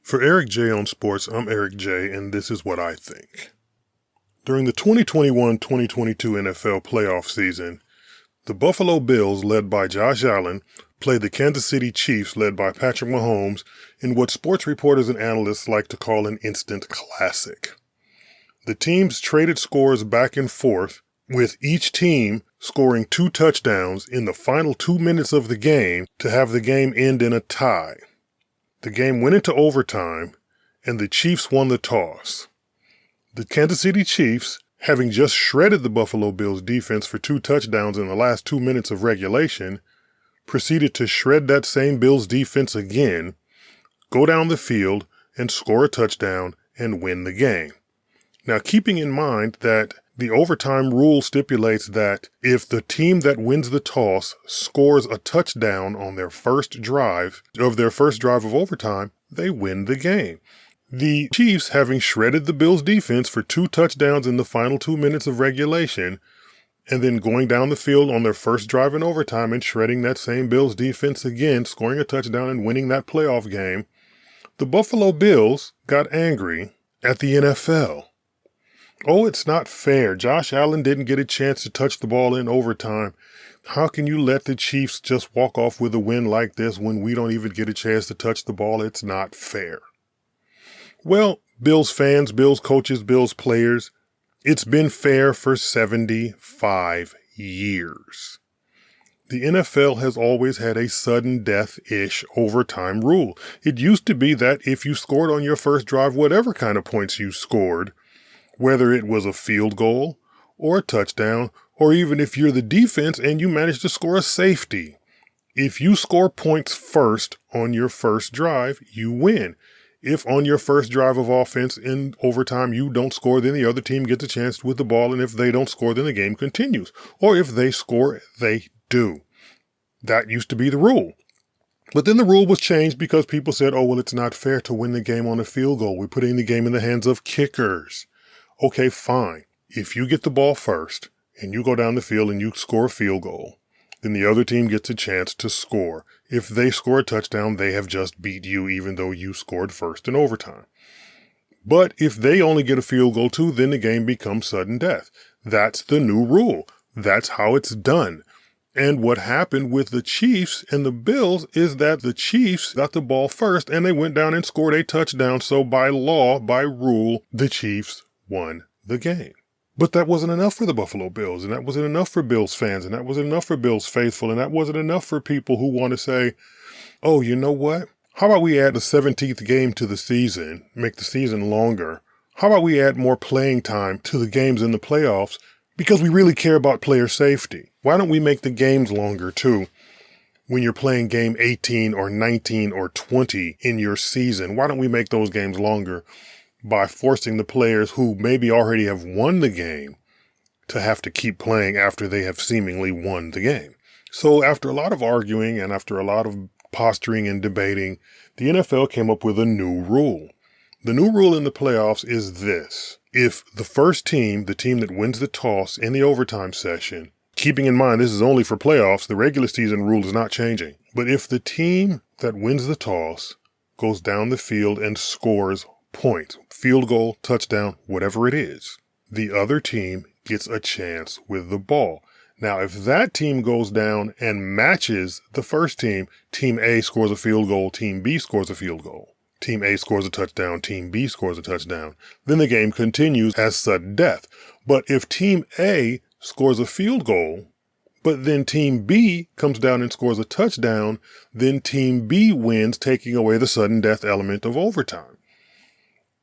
For Eric J on Sports, I'm Eric J, and this is what I think. During the 2021-2022 NFL playoff season, the Buffalo Bills, led by Josh Allen, played the Kansas City Chiefs, led by Patrick Mahomes, in what sports reporters and analysts like to call an instant classic. The teams traded scores back and forth, with each team scoring 2 touchdowns in the final 2 minutes of the game to have the game end in a tie. The game went into overtime, and the Chiefs won the toss. The Kansas City Chiefs, having just shredded the Buffalo Bills defense for 2 touchdowns in the last 2 minutes of regulation, proceeded to shred that same Bills defense again, go down the field and score a touchdown and win the game. Now, keeping in mind that the overtime rule stipulates that if the team that wins the toss scores a touchdown on their first drive of overtime, they win the game. The Chiefs, having shredded the Bills defense for 2 touchdowns in the final 2 minutes of regulation, and then going down the field on their first drive in overtime and shredding that same Bills defense again, scoring a touchdown and winning that playoff game, the Buffalo Bills got angry at the NFL. Oh, it's not fair. Josh Allen didn't get a chance to touch the ball in overtime. How can you let the Chiefs just walk off with a win like this when we don't even get a chance to touch the ball? It's not fair. Well, Bills fans, Bills coaches, Bills players, it's been fair for 75 years. The NFL has always had a sudden death-ish overtime rule. It used to be that if you scored on your first drive, whatever kind of points you scored, whether it was a field goal or a touchdown, or even if you're the defense and you manage to score a safety, if you score points first on your first drive, you win. If on your first drive of offense in overtime you don't score, then the other team gets a chance with the ball, and if they don't score, then the game continues. Or if they score, they do. That used to be the rule. But then the rule was changed because people said, oh, well, it's not fair to win the game on a field goal. We're putting the game in the hands of kickers. Okay, fine. If you get the ball first and you go down the field and you score a field goal, then the other team gets a chance to score. If they score a touchdown, they have just beat you even though you scored first in overtime. But if they only get a field goal too, then the game becomes sudden death. That's the new rule. That's how it's done. And what happened with the Chiefs and the Bills is that the Chiefs got the ball first and they went down and scored a touchdown. So by law, by rule, the Chiefs won the game. But that wasn't enough for the Buffalo Bills, and that wasn't enough for Bills fans, and that wasn't enough for Bills faithful, and that wasn't enough for people who want to say, oh, you know what? How about we add a 17th game to the season, make the season longer? How about we add more playing time to the games in the playoffs because we really care about player safety? Why don't we make the games longer too? When you're playing game 18 or 19 or 20 in your season, why don't we make those games longer by forcing the players who maybe already have won the game to have to keep playing after they have seemingly won the game? So after a lot of arguing and after a lot of posturing and debating, the NFL came up with a new rule. The new rule in the playoffs is this. If the first team, the team that wins the toss in the overtime session, keeping in mind this is only for playoffs, the regular season rule is not changing. But if the team that wins the toss goes down the field and scores points, field goal, touchdown, whatever it is, the other team gets a chance with the ball. Now, if that team goes down and matches the first team, Team A scores a field goal, Team B scores a field goal. Team A scores a touchdown, Team B scores a touchdown. Then the game continues as sudden death. But if Team A scores a field goal, but then Team B comes down and scores a touchdown, then Team B wins, taking away the sudden death element of overtime.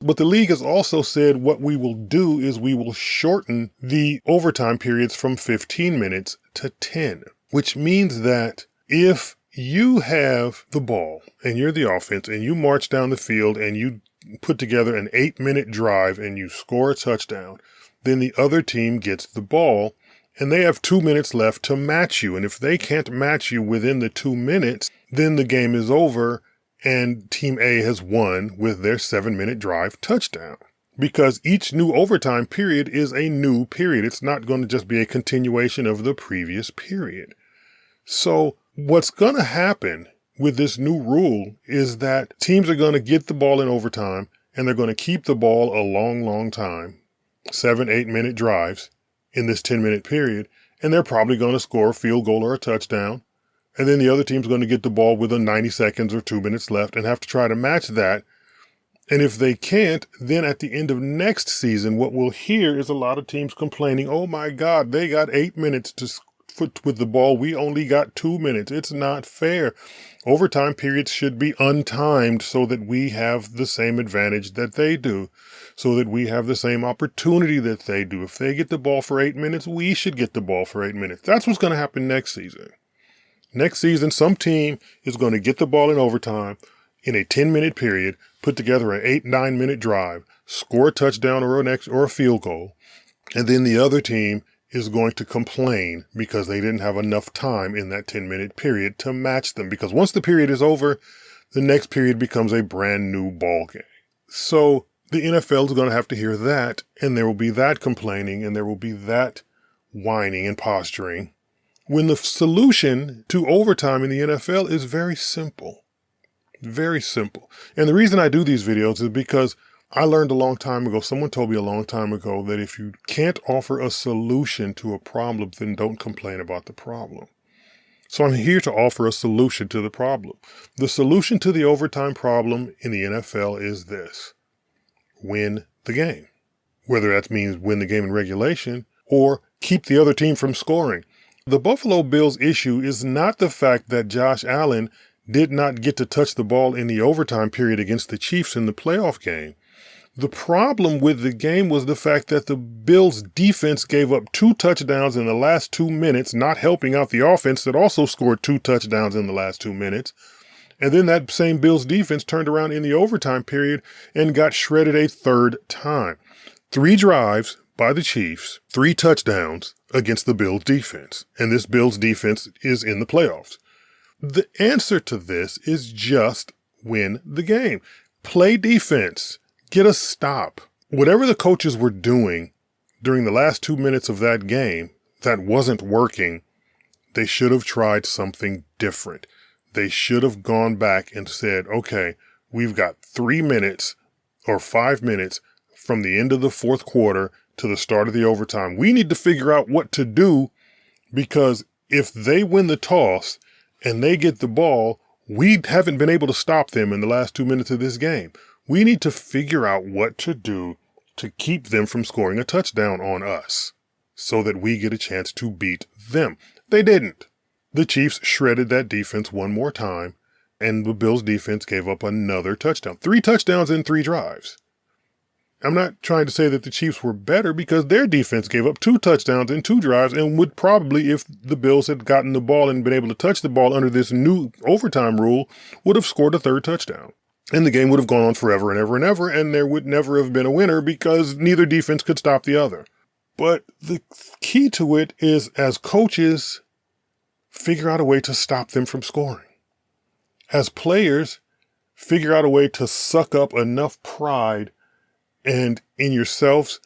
But the league has also said what we will do is we will shorten the overtime periods from 15 minutes to 10, which means that if you have the ball and you're the offense and you march down the field and you put together an 8-minute drive and you score a touchdown, then the other team gets the ball and they have 2 minutes left to match you. And if they can't match you within the 2 minutes, then the game is over and Team A has won with their 7-minute drive touchdown. Because each new overtime period is a new period. It's not going to just be a continuation of the previous period. So what's going to happen with this new rule is that teams are going to get the ball in overtime and they're going to keep the ball a long, long time, 7-8 minute drives in this 10-minute period. And they're probably going to score a field goal or a touchdown. And then the other team's going to get the ball with 90 seconds or 2 minutes left and have to try to match that. And if they can't, then at the end of next season, what we'll hear is a lot of teams complaining, oh my God, they got 8 minutes to foot with the ball. We only got 2 minutes. It's not fair. Overtime periods should be untimed so that we have the same advantage that they do, so that we have the same opportunity that they do. If they get the ball for 8 minutes, we should get the ball for 8 minutes. That's what's going to happen next season. Next season, some team is going to get the ball in overtime in a 10-minute period, put together an 8-9 minute drive, score a touchdown or a field goal, and then the other team is going to complain because they didn't have enough time in that 10-minute period to match them. Because once the period is over, the next period becomes a brand new ball game. So the NFL is going to have to hear that, and there will be that complaining, and there will be that whining and posturing, when the solution to overtime in the NFL is very simple. Very simple. And the reason I do these videos is because I learned a long time ago, someone told me a long time ago, that if you can't offer a solution to a problem, then don't complain about the problem. So I'm here to offer a solution to the problem. The solution to the overtime problem in the NFL is this: win the game. Whether that means win the game in regulation or keep the other team from scoring. The Buffalo Bills issue is not the fact that Josh Allen did not get to touch the ball in the overtime period against the Chiefs in the playoff game. The problem with the game was the fact that the Bills defense gave up 2 touchdowns in the last 2 minutes, not helping out the offense that also scored 2 touchdowns in the last 2 minutes. And then that same Bills defense turned around in the overtime period and got shredded a third time. 3 drives by the Chiefs, 3 touchdowns against the Bills defense. And this Bills defense is in the playoffs. The answer to this is just win the game. Play defense. Get a stop. Whatever the coaches were doing during the last 2 minutes of that game that wasn't working, they should have tried something different. They should have gone back and said, okay, we've got 3 minutes or 5 minutes from the end of the fourth quarter to the start of the overtime. We need to figure out what to do, because if they win the toss and they get the ball, we haven't been able to stop them in the last 2 minutes of this game. We need to figure out what to do to keep them from scoring a touchdown on us so that we get a chance to beat them. They didn't. The Chiefs shredded that defense one more time, and the Bills defense gave up another touchdown. 3 touchdowns in 3 drives. I'm not trying to say that the Chiefs were better, because their defense gave up 2 touchdowns in 2 drives and would probably, if the Bills had gotten the ball and been able to touch the ball under this new overtime rule, would have scored a 3rd touchdown. And the game would have gone on forever and ever and ever, and there would never have been a winner because neither defense could stop the other. But the key to it is, as coaches, figure out a way to stop them from scoring. As players, figure out a way to suck up enough pride and in yourselves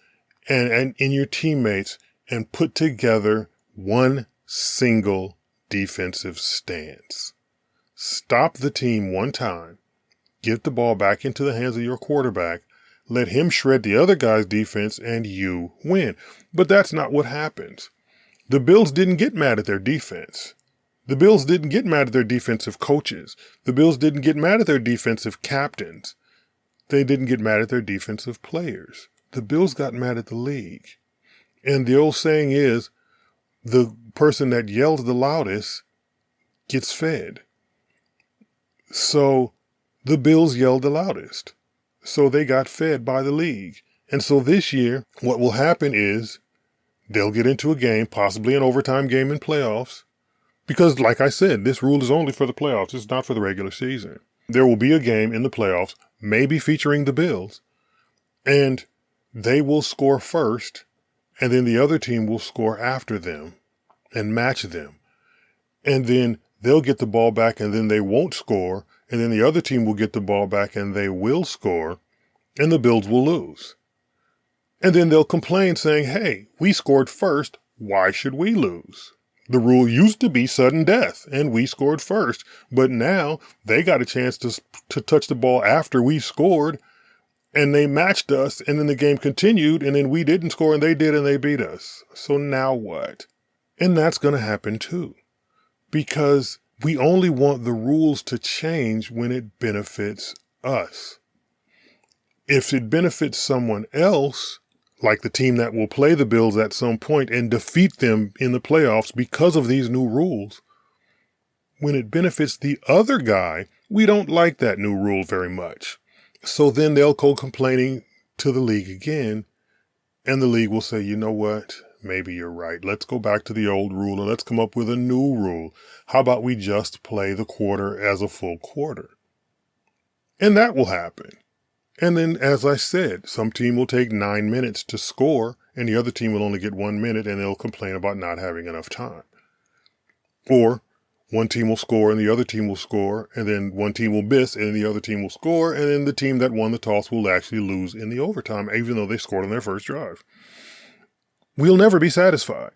and in your teammates and put together one single defensive stance. Stop the team one time. Get the ball back into the hands of your quarterback. Let him shred the other guy's defense and you win. But that's not what happens. The Bills didn't get mad at their defense. The Bills didn't get mad at their defensive coaches. The Bills didn't get mad at their defensive captains. They didn't get mad at their defensive players. The Bills got mad at the league. And the old saying is, the person that yells the loudest gets fed. So the Bills yelled the loudest. So they got fed by the league. And so this year, what will happen is they'll get into a game, possibly an overtime game in playoffs, because like I said, this rule is only for the playoffs. It's not for the regular season. There will be a game in the playoffs, maybe featuring the Bills, and they will score first, and then the other team will score after them and match them. And then they'll get the ball back, and then they won't score, and then the other team will get the ball back and they will score, and the Bills will lose. And then they'll complain saying, hey, we scored first. Why should we lose? The rule used to be sudden death, and we scored first. But now they got a chance to touch the ball after we scored, and they matched us, and then the game continued, and then we didn't score, and they did, and they beat us. So now what? And that's going to happen too, because we only want the rules to change when it benefits us. If it benefits someone else, like the team that will play the Bills at some point and defeat them in the playoffs because of these new rules, when it benefits the other guy, we don't like that new rule very much. So then they'll go complaining to the league again, and the league will say, you know what? Maybe you're right. Let's go back to the old rule and let's come up with a new rule. How about we just play the quarter as a full quarter? And that will happen. And then, as I said, some team will take 9 minutes to score and the other team will only get 1 minute and they'll complain about not having enough time. Or one team will score and the other team will score, and then one team will miss and the other team will score, and then the team that won the toss will actually lose in the overtime, even though they scored on their first drive. We'll never be satisfied.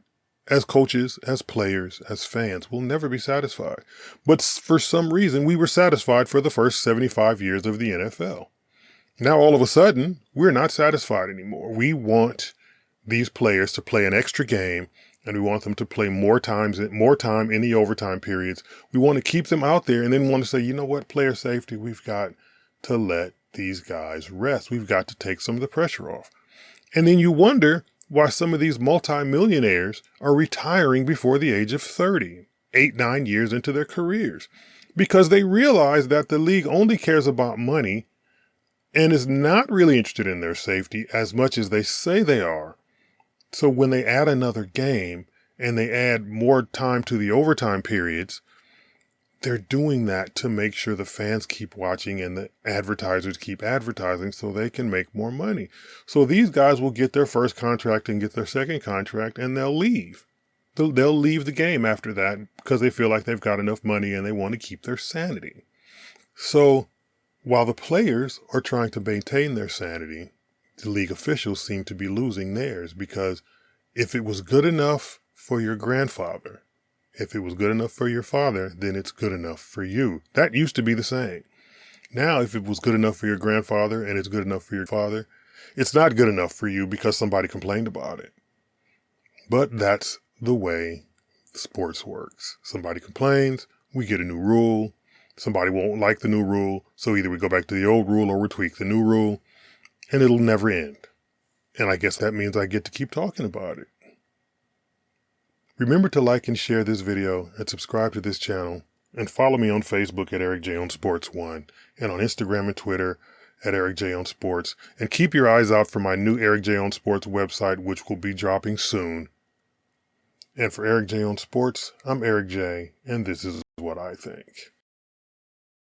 As coaches, as players, as fans, we'll never be satisfied. But for some reason, we were satisfied for the first 75 years of the NFL. Now, all of a sudden, we're not satisfied anymore. We want these players to play an extra game, and we want them to play more time in the overtime periods. We want to keep them out there and then want to say, you know what, player safety, we've got to let these guys rest. We've got to take some of the pressure off. And then you wonder why some of these multimillionaires are retiring before the age of 30, 8-9 years into their careers, because they realize that the league only cares about money and is not really interested in their safety as much as they say they are. So when they add another game and they add more time to the overtime periods, they're doing that to make sure the fans keep watching and the advertisers keep advertising so they can make more money. So these guys will get their first contract and get their second contract and they'll leave. They'll leave the game after that because they feel like they've got enough money and they want to keep their sanity. So while the players are trying to maintain their sanity, the league officials seem to be losing theirs, because if it was good enough for your grandfather, if it was good enough for your father, then it's good enough for you. That used to be the saying. Now, if it was good enough for your grandfather and it's good enough for your father, it's not good enough for you because somebody complained about it. But that's the way sports works. Somebody complains, we get a new rule. Somebody won't like the new rule, so either we go back to the old rule or we tweak the new rule, and it'll never end. And I guess that means I get to keep talking about it. Remember to like and share this video and subscribe to this channel, and follow me on Facebook at Eric J on Sports 1 and on Instagram and Twitter at Eric J on Sports, and keep your eyes out for my new Eric J on Sports website, which will be dropping soon. And for Eric J on Sports, I'm Eric J, and this is what I think.